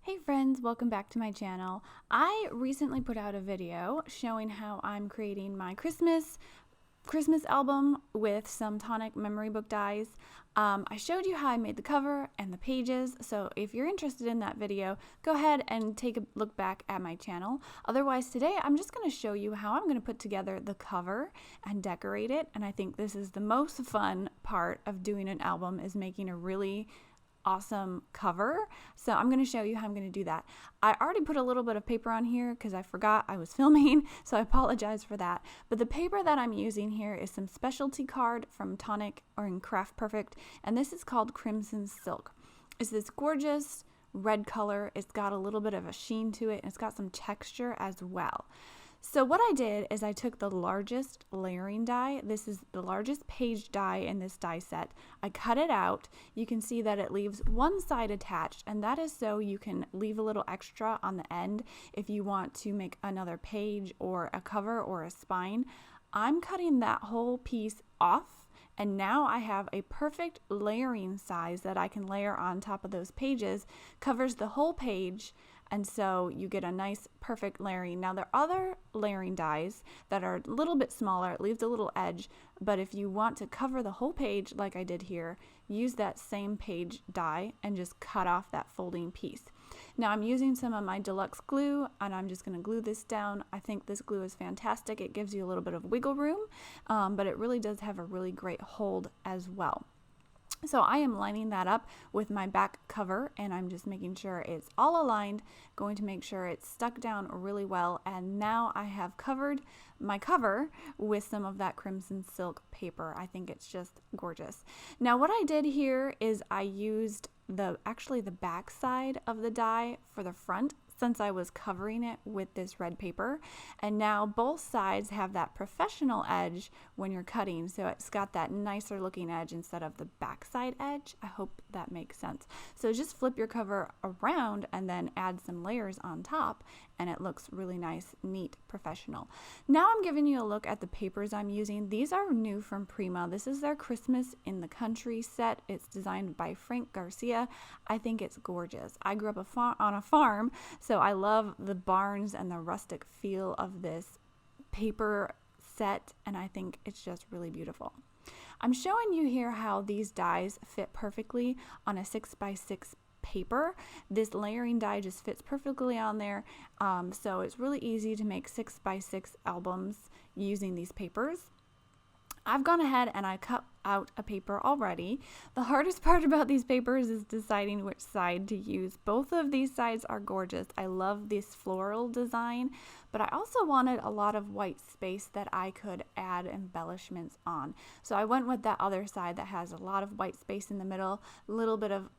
Hey friends, welcome back to my channel. I recently put out a video showing how I'm creating my Christmas album with some Tonic memory book dies. I showed you how I made the cover and the pages, so if you're interested in that video, go ahead and take a look back at my channel. Otherwise, today I'm just going to show you how I'm going to put together the cover and decorate it, and I think this is the most fun part of doing an album, is making a really awesome cover. So I'm going to show you how I'm going to do that. I already put a little bit of paper on here because I forgot I was filming, so I apologize for that. But the paper that I'm using here is some Speciality card from Tonic or in Craft Perfect, and this is called Crimson Silk. It's this gorgeous red color. It's got a little bit of a sheen to it, and it's got some texture as well. So what I did is I took the largest layering die. This is the largest page die in this die set. I cut it out. You can see that it leaves one side attached, and that is so you can leave a little extra on the end if you want to make another page or a cover or a spine. I'm cutting that whole piece off, and now I have a perfect layering size that I can layer on top of those pages. Covers the whole page, and so you get a nice perfect layering. Now there are other layering dies that are a little bit smaller, it leaves a little edge, but if you want to cover the whole page like I did here, use that same page die and just cut off that folding piece. Now I'm using some of my deluxe glue, and I'm just going to glue this down. I think this glue is fantastic. It gives you a little bit of wiggle room, but it really does have a really great hold as well. So I am lining that up with my back cover, and I'm just making sure it's all aligned, going to make sure it's stuck down really well. And now I have covered my cover with some of that Crimson Silk paper. I think it's just gorgeous. Now what I did here is I used actually the back side of the die for the front, since I was covering it with this red paper, and now both sides have that professional edge when you're cutting, so it's got that nicer looking edge instead of the backside edge. I hope that makes sense. So just flip your cover around and then add some layers on top, and it looks really nice, neat, professional. Now I'm giving you a look at the papers I'm using. These are new from Prima. This is their Christmas in the Country set. It's designed by Frank Garcia. I think it's gorgeous. I grew up on a farm, so I love the barns and the rustic feel of this paper set, and I think it's just really beautiful. I'm showing you here how these dies fit perfectly on a 6x6 paper. This layering die just fits perfectly on there, so it's really easy to make 6x6 albums using these papers. I've gone ahead and I cut out a paper already. The hardest part about these papers is deciding which side to use. Both of these sides are gorgeous. I love this floral design, but I also wanted a lot of white space that I could add embellishments on. So I went with that other side that has a lot of white space in the middle, a little bit of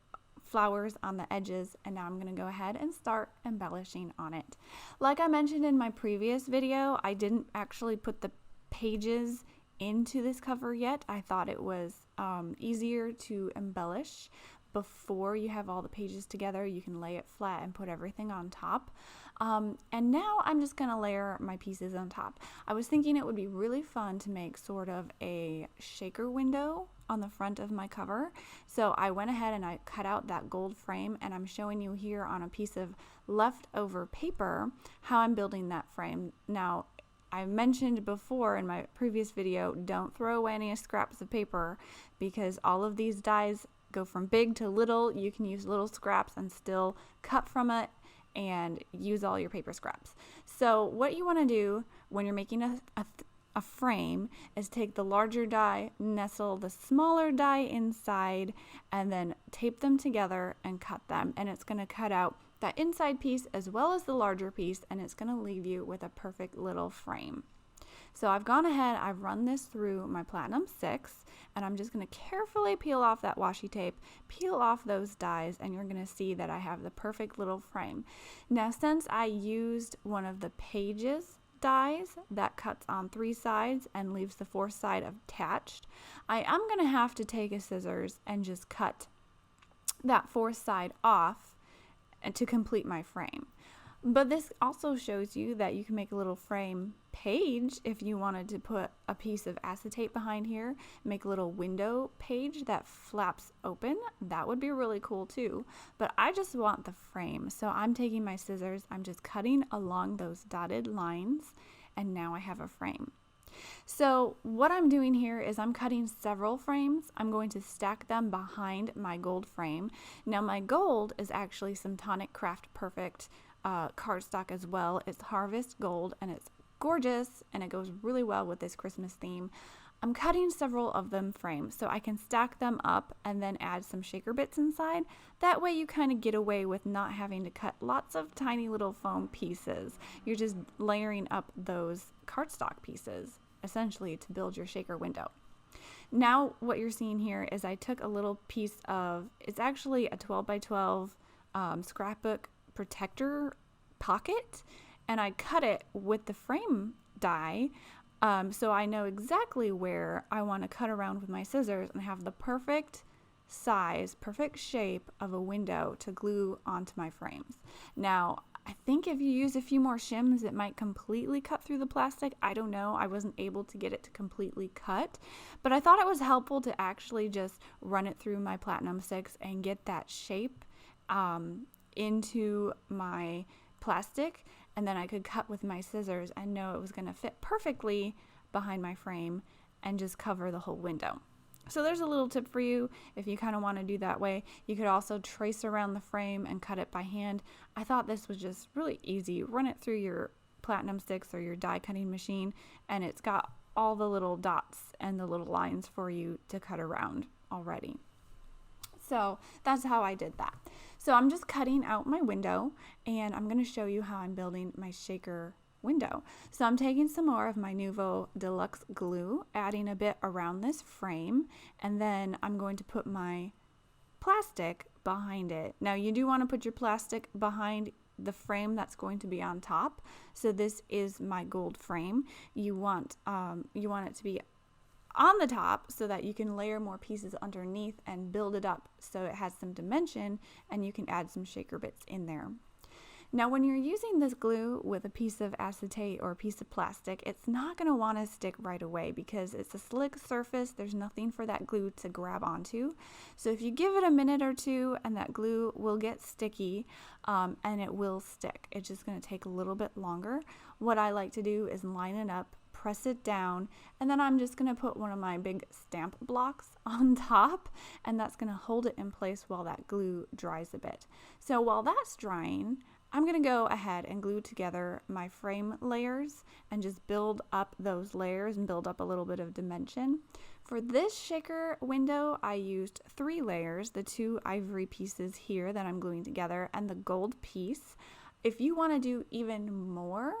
flowers on the edges, and now I'm going to go ahead and start embellishing on it. Like I mentioned in my previous video, I didn't actually put the pages into this cover yet. I thought it was easier to embellish before you have all the pages together. You can lay it flat and put everything on top. And now I'm just gonna layer my pieces on top. I was thinking it would be really fun to make sort of a shaker window on the front of my cover. So I went ahead and I cut out that gold frame, and I'm showing you here on a piece of leftover paper how I'm building that frame. Now, I mentioned before in my previous video, don't throw away any scraps of paper, because all of these dies go from big to little. You can use little scraps and still cut from it and use all your paper scraps. So what you want to do when you're making a frame is take the larger die, nestle the smaller die inside, and then tape them together and cut them, and it's going to cut out that inside piece as well as the larger piece, and it's going to leave you with a perfect little frame. So I've gone ahead, I've run this through my Platinum 6, and I'm just going to carefully peel off that washi tape, peel off those dies, and you're going to see that I have the perfect little frame. Now, since I used one of the pages dies that cuts on 3 sides and leaves the 4th side attached, I am going to have to take a scissors and just cut that 4th side off and to complete my frame. But this also shows you that you can make a little frame page if you wanted to put a piece of acetate behind here, make a little window page that flaps open. That would be really cool too. But I just want the frame. So I'm taking my scissors, I'm just cutting along those dotted lines, and now I have a frame. So what I'm doing here is I'm cutting several frames. I'm going to stack them behind my gold frame. Now my gold is actually some Tonic Craft Perfect cardstock as well. It's Harvest Gold and it's gorgeous and it goes really well with this Christmas theme. I'm cutting several of them frames so I can stack them up and then add some shaker bits inside. That way you kind of get away with not having to cut lots of tiny little foam pieces. You're just layering up those cardstock pieces essentially to build your shaker window. Now what you're seeing here is I took a little piece of, it's actually a 12 by 12 scrapbook protector pocket, and I cut it with the frame die so I know exactly where I want to cut around with my scissors and have the perfect size, perfect shape of a window to glue onto my frames. Now I think if you use a few more shims it might completely cut through the plastic. I don't know, I wasn't able to get it to completely cut, but I thought it was helpful to actually just run it through my platinum sticks and get that shape into my plastic, and then I could cut with my scissors and know it was going to fit perfectly behind my frame and just cover the whole window. So there's a little tip for you if you kind of want to do that way. You could also trace around the frame and cut it by hand. I thought this was just really easy. Run it through your platinum sticks or your die cutting machine and it's got all the little dots and the little lines for you to cut around already. So that's how I did that. So I'm just cutting out my window and I'm going to show you how I'm building my shaker window. So I'm taking some more of my Nuvo Deluxe glue, adding a bit around this frame, and then I'm going to put my plastic behind it. Now you do want to put your plastic behind the frame that's going to be on top. So this is my gold frame. You want it to be on the top so that you can layer more pieces underneath and build it up so it has some dimension and you can add some shaker bits in there. Now when you're using this glue with a piece of acetate or a piece of plastic, it's not going to want to stick right away because it's a slick surface. There's nothing for that glue to grab onto. So if you give it a minute or two and that glue will get sticky and it will stick. It's just going to take a little bit longer. What I like to do is line it up, press it down, and then I'm just going to put one of my big stamp blocks on top, and that's going to hold it in place while that glue dries a bit. So while that's drying, I'm going to go ahead and glue together my frame layers and just build up those layers and build up a little bit of dimension. For this shaker window, I used 3 layers, the 2 ivory pieces here that I'm gluing together and the gold piece. If you want to do even more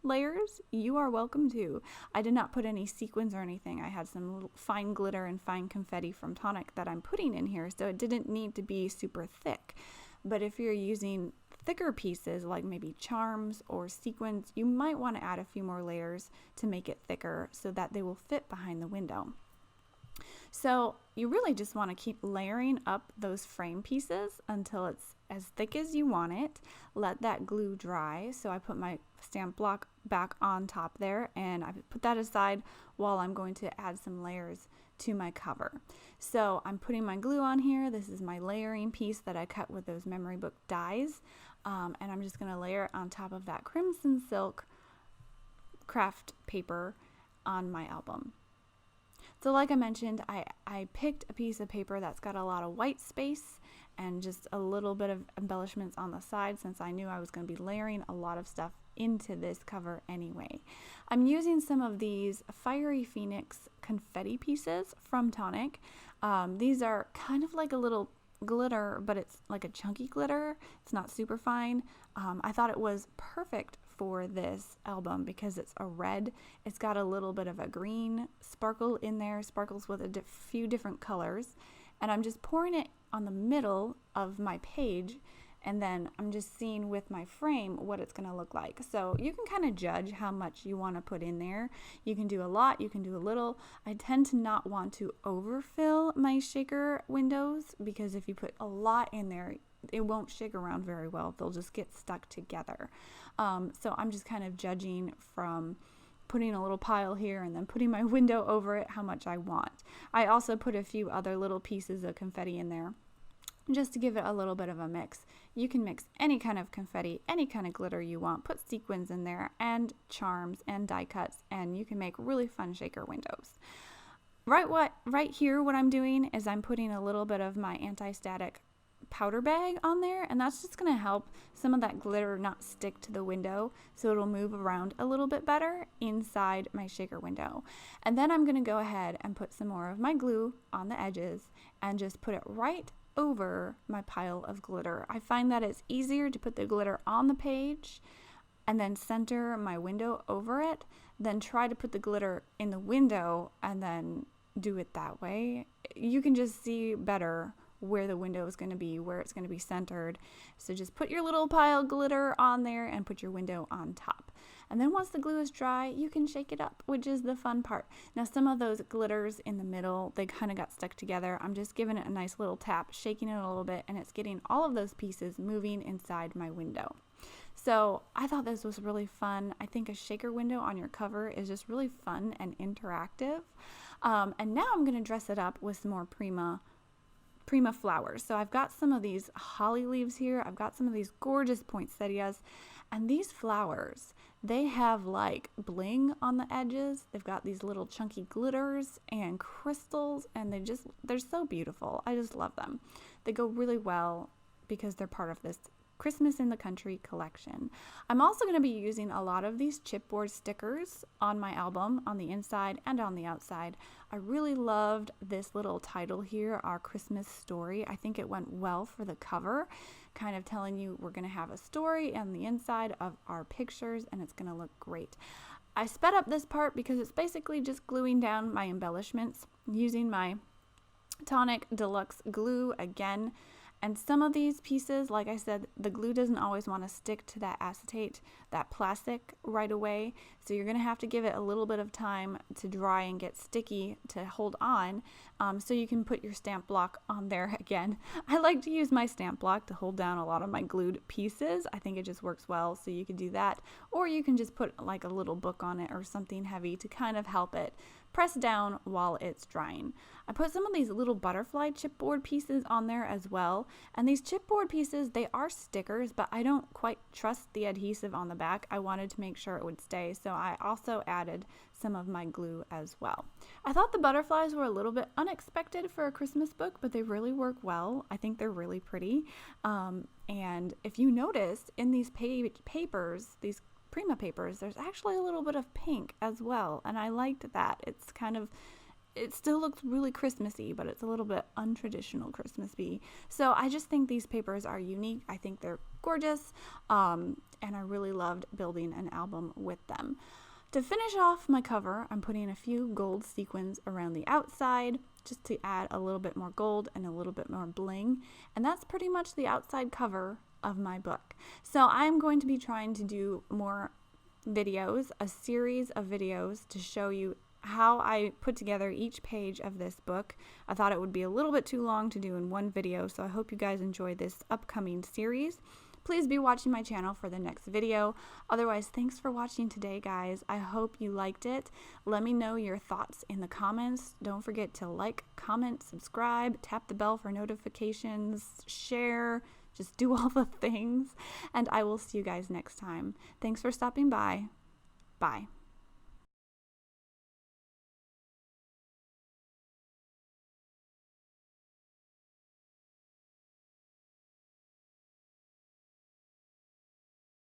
layers, you are welcome to. I did not put any sequins or anything. I had some little fine glitter and fine confetti from Tonic that I'm putting in here, so it didn't need to be super thick. But if you're using thicker pieces like maybe charms or sequins, you might want to add a few more layers to make it thicker so that they will fit behind the window. So you really just want to keep layering up those frame pieces until it's as thick as you want it. Let that glue dry. So I put my stamp block back on top there and I put that aside while I'm going to add some layers to my cover. So I'm putting my glue on here. This is my layering piece that I cut with those memory book dies. And I'm just going to layer it on top of that crimson silk craft paper on my album. So like I mentioned, I picked a piece of paper that's got a lot of white space and just a little bit of embellishments on the side since I knew I was going to be layering a lot of stuff into this cover anyway. I'm using some of these Fiery Phoenix confetti pieces from Tonic. These are kind of like a little glitter, but it's like a chunky glitter. It's not super fine. I thought it was perfect for this album because it's a red. It's got a little bit of a green sparkle in there, sparkles with a few different colors. And I'm just pouring it on the middle of my page, and then I'm just seeing with my frame what it's going to look like. So you can kind of judge how much you want to put in there. You can do a lot, you can do a little. I tend to not want to overfill my shaker windows because if you put a lot in there, it won't shake around very well. They'll just get stuck together. So I'm just kind of judging from putting a little pile here and then putting my window over it how much I want. I also put a few other little pieces of confetti in there just to give it a little bit of a mix. You can mix any kind of confetti, any kind of glitter you want, put sequins in there and charms and die cuts, and you can make really fun shaker windows. Right here what I'm doing is I'm putting a little bit of my anti-static powder bag on there, and that's just going to help some of that glitter not stick to the window, so it'll move around a little bit better inside my shaker window. And then I'm going to go ahead and put some more of my glue on the edges and just put it right over my pile of glitter. I find that it's easier to put the glitter on the page and then center my window over it than try to put the glitter in the window and then do it that way. You can just see better where the window is going to be, where it's going to be centered. So just put your little pile of glitter on there and put your window on top. And then once the glue is dry, you can shake it up, which is the fun part. Now some of those glitters in the middle, they kind of got stuck together. I'm just giving it a nice little tap, shaking it a little bit, and it's getting all of those pieces moving inside my window. So I thought this was really fun. I think a shaker window on your cover is just really fun and interactive. And now I'm going to dress it up with some more Prima flowers. So I've got some of these holly leaves here. I've got some of these gorgeous poinsettias, and these flowers, they have like bling on the edges. They've got these little chunky glitters and crystals, and they're so beautiful. I just love them. They go really well because they're part of this Christmas in the Country collection. I'm also going to be using a lot of these chipboard stickers on my album, on the inside and on the outside. I really loved this little title here, Our Christmas Story. I think it went well for the cover, kind of telling you we're going to have a story on the inside of our pictures, and it's going to look great. I sped up this part because it's basically just gluing down my embellishments using my Tonic Deluxe glue again. And some of these pieces, like I said, the glue doesn't always want to stick to that acetate, that plastic right away. So you're going to have to give it a little bit of time to dry and get sticky to hold on, so you can put your stamp block on there again. I like to use my stamp block to hold down a lot of my glued pieces. I think it just works well, so you can do that. Or you can just put like a little book on it or something heavy to kind of help it press down while it's drying. I put some of these little butterfly chipboard pieces on there as well. And these chipboard pieces, they are stickers, but I don't quite trust the adhesive on the back. I wanted to make sure it would stay, so I also added some of my glue as well. I thought the butterflies were a little bit unexpected for a Christmas book, but they really work well. I think they're really pretty. And if you notice in these papers, these Prima papers, there's actually a little bit of pink as well, and I liked that. It still looks really Christmassy, but it's a little bit untraditional Christmassy. So I just think these papers are unique. I think they're gorgeous, and I really loved building an album with them. To finish off my cover, I'm putting a few gold sequins around the outside just to add a little bit more gold and a little bit more bling, and that's pretty much the outside cover of my book. So I'm going to be trying to do more videos, a series of videos to show you how I put together each page of this book. I thought it would be a little bit too long to do in one video, so I hope you guys enjoy this upcoming series. Please be watching my channel for the next video. Otherwise, thanks for watching today, guys. I hope you liked it. Let me know your thoughts in the comments. Don't forget to like, comment, subscribe, tap the bell for notifications, share, just do all the things. And I will see you guys next time. Thanks for stopping by. Bye.